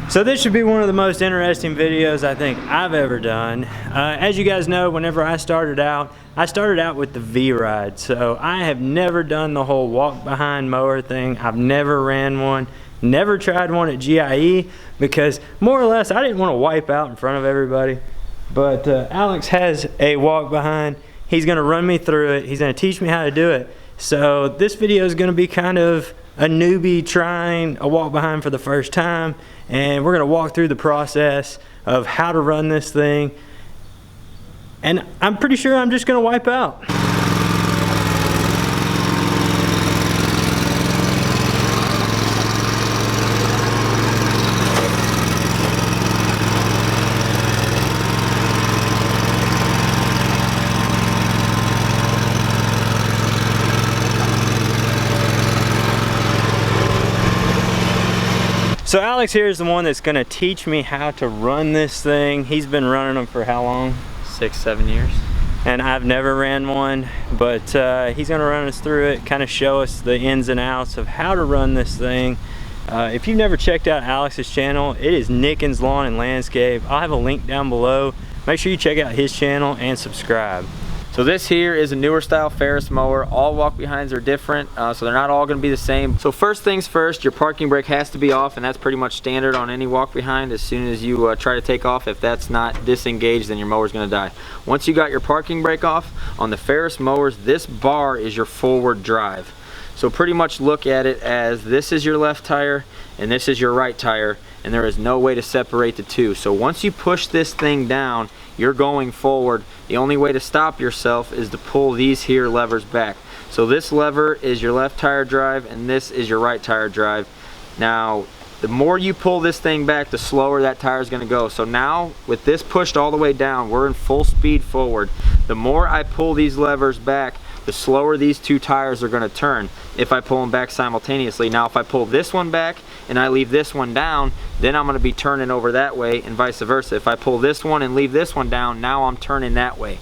So this should be one of the most interesting videos I think I've ever done. As you guys know, whenever I started out with the V-Ride. So I have never done the whole walk behind mower thing. I've never ran one, never tried one at GIE because more or less I didn't want to wipe out in front of everybody. But Alex has a walk behind. He's gonna run me through it. He's gonna teach me how to do it. So this video is gonna be kind of a newbie trying a walk behind for the first time, and we're gonna walk through the process of how to run this thing, and I'm pretty sure I'm just gonna wipe out. So Alex here is the one that's gonna teach me how to run this thing. He's been running them for how long? 6-7 years. And I've never ran one, but he's gonna run us through it, kind of show us the ins and outs of how to run this thing. If you've never checked out Alex's channel, it is Nickens Lawn and Landscape. I'll have a link down below. Make sure you check out his channel and subscribe. So this here is a newer style Ferris mower. All walk behinds are different, so they're not all gonna be the same. So first things first, your parking brake has to be off, and that's pretty much standard on any walk behind. As soon as you try to take off, if that's not disengaged, then your mower's gonna die. Once you got your parking brake off, on the Ferris mowers, this bar is your forward drive. So pretty much look at it as this is your left tire and this is your right tire, and there is no way to separate the two. So once you push this thing down, you're going forward. The only way to stop yourself is to pull these here levers back. So this lever is your left tire drive and this is your right tire drive. Now, the more you pull this thing back, the slower that tire is gonna go. So now, with this pushed all the way down, we're in full speed forward. The more I pull these levers back, the slower these two tires are gonna turn if I pull them back simultaneously. Now, if I pull this one back and I leave this one down, then I'm gonna be turning over that way and vice versa. If I pull this one and leave this one down, now I'm turning that way.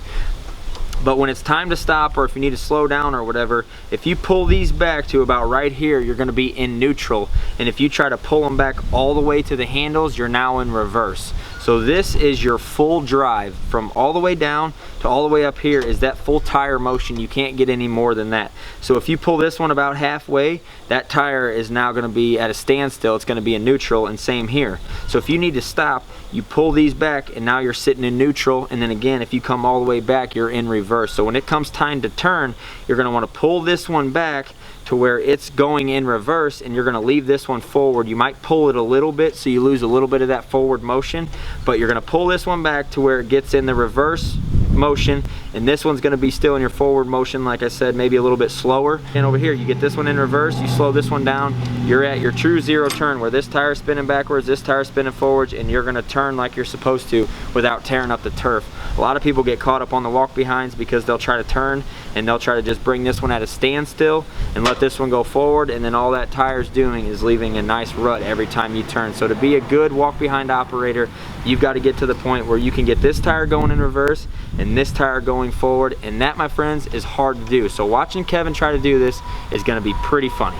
But when it's time to stop, or if you need to slow down or whatever, if you pull these back to about right here, you're gonna be in neutral. And if you try to pull them back all the way to the handles, you're now in reverse. So this is your full drive from all the way down to all the way up here is that full tire motion. You can't get any more than that. So if you pull this one about halfway, that tire is now gonna be at a standstill. It's gonna be in neutral, and same here. So if you need to stop, you pull these back and now you're sitting in neutral, and then again, if you come all the way back, you're in reverse. So when it comes time to turn, you're gonna wanna pull this one back to where it's going in reverse, and you're gonna leave this one forward. You might pull it a little bit so you lose a little bit of that forward motion, but you're gonna pull this one back to where it gets in the reverse motion, and this one's gonna be still in your forward motion, like I said, maybe a little bit slower. And over here, you get this one in reverse, you slow this one down, you're at your true zero turn, where this tire's spinning backwards, this tire's spinning forwards, and you're gonna turn like you're supposed to without tearing up the turf. A lot of people get caught up on the walk behinds because they'll try to turn and they'll try to just bring this one at a standstill and let this one go forward, and then all that tire's doing is leaving a nice rut every time you turn. So to be a good walk behind operator, you've got to get to the point where you can get this tire going in reverse and this tire going forward, and that, my friends, is hard to do. So watching Kevin try to do this is going to be pretty funny.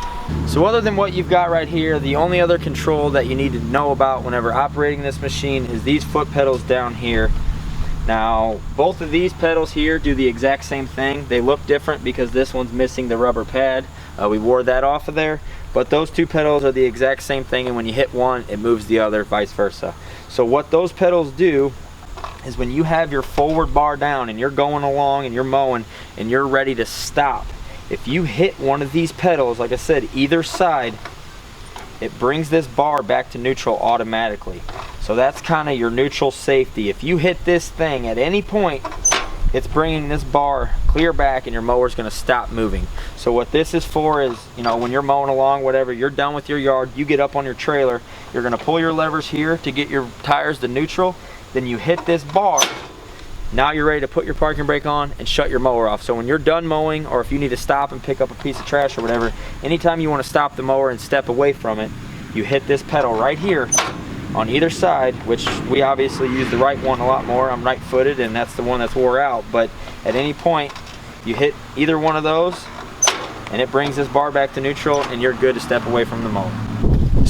So other than what you've got right here, the only other control that you need to know about whenever operating this machine is these foot pedals down here. Now, both of these pedals here do the exact same thing. They look different because this one's missing the rubber pad. We wore that off of there, but those two pedals are the exact same thing, and when you hit one, it moves the other, vice versa. So what those pedals do is when you have your forward bar down and you're going along and you're mowing and you're ready to stop, if you hit one of these pedals, like I said, either side, it brings this bar back to neutral automatically. So that's kind of your neutral safety. If you hit this thing at any point, it's bringing this bar clear back and your mower's gonna stop moving. So what this is for is, you know, when you're mowing along, whatever, you're done with your yard, you get up on your trailer, you're gonna pull your levers here to get your tires to neutral, then you hit this bar. Now you're ready to put your parking brake on and shut your mower off. So when you're done mowing, or if you need to stop and pick up a piece of trash or whatever, anytime you want to stop the mower and step away from it, you hit this pedal right here on either side, which we obviously use the right one a lot more. I'm right-footed, and that's the one that's wore out. But at any point, you hit either one of those, and it brings this bar back to neutral, and you're good to step away from the mower.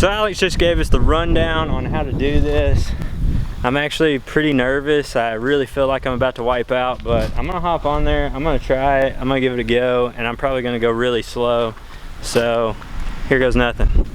So Alex just gave us the rundown on how to do this. I'm actually pretty nervous. I really feel like I'm about to wipe out, but I'm gonna hop on there. I'm gonna try it. I'm gonna give it a go, and I'm probably gonna go really slow. So here goes nothing.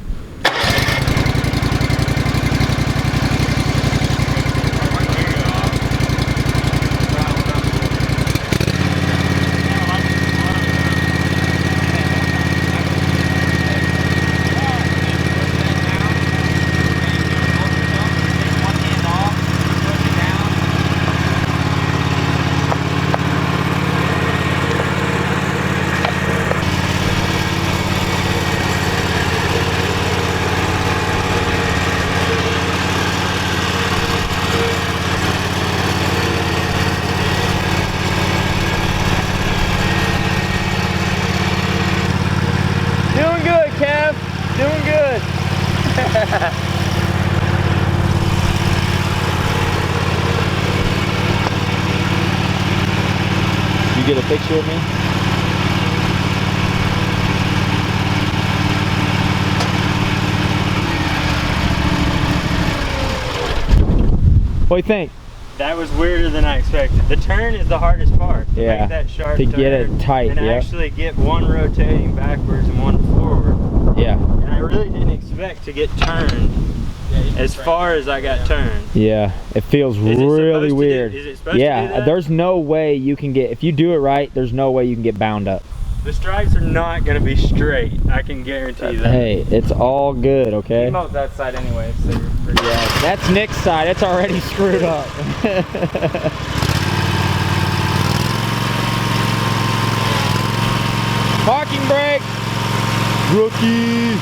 Doing good. You get a picture of me? What do you think? That was weirder than I expected. The turn is the hardest part. To yeah. Make that sharp to turn get it tight. And actually get one rotating backwards and one forward. Yeah. And I really didn't expect to get turned as far as I got turned. Yeah. It feels really weird. Is it supposed to do that? There's no way you can get, if you do it right, there's no way you can get bound up. The stripes are not going to be straight. I can guarantee that. Hey, it's all good, okay? You mowed that side anyway, so you're pretty yeah, that's Nick's side. It's already screwed up. Parking brake. Rookie.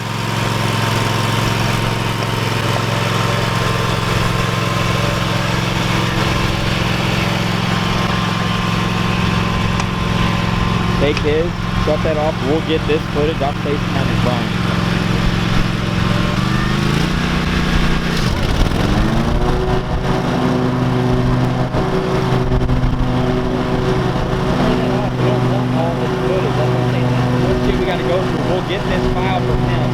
Take his, shut that off. We'll get this footage. I'll FaceTime his Brian. We got to go through. We'll get this file from him.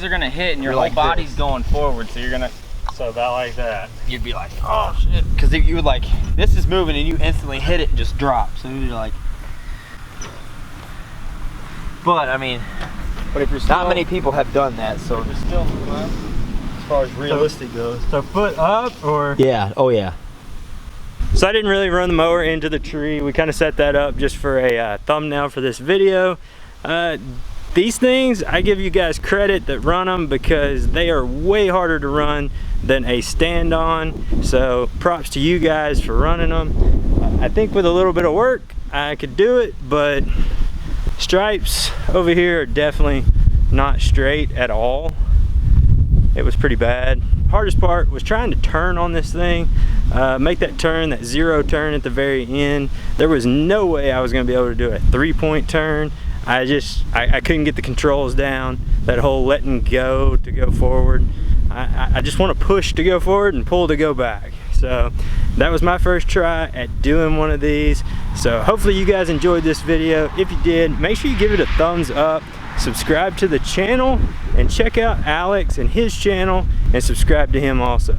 Are gonna hit and your whole body's going forward, so you're gonna about like that. You'd be like, oh shit, because you would like, this is moving and you instantly hit it and just drop, so you're like, but I mean, But if you're still, not many people have done that, so you're still as far as realistic goes. So foot up or? Yeah, oh yeah. So I didn't really run the mower into the tree. We kind of set that up just for a thumbnail for this video. These things, I give you guys credit that run them because they are way harder to run than a stand-on. So props to you guys for running them. I think with a little bit of work, I could do it, but stripes over here are definitely not straight at all. It was pretty bad. Hardest part was trying to turn on this thing, make that turn, that zero turn at the very end. There was no way I was gonna be able to do a 3-point turn. I couldn't get the controls down, that whole letting go to go forward. I just want to push to go forward and pull to go back. So that was my first try at doing one of these. So hopefully you guys enjoyed this video. If you did, make sure you give it a thumbs up, subscribe to the channel, and check out Alex and his channel and subscribe to him also.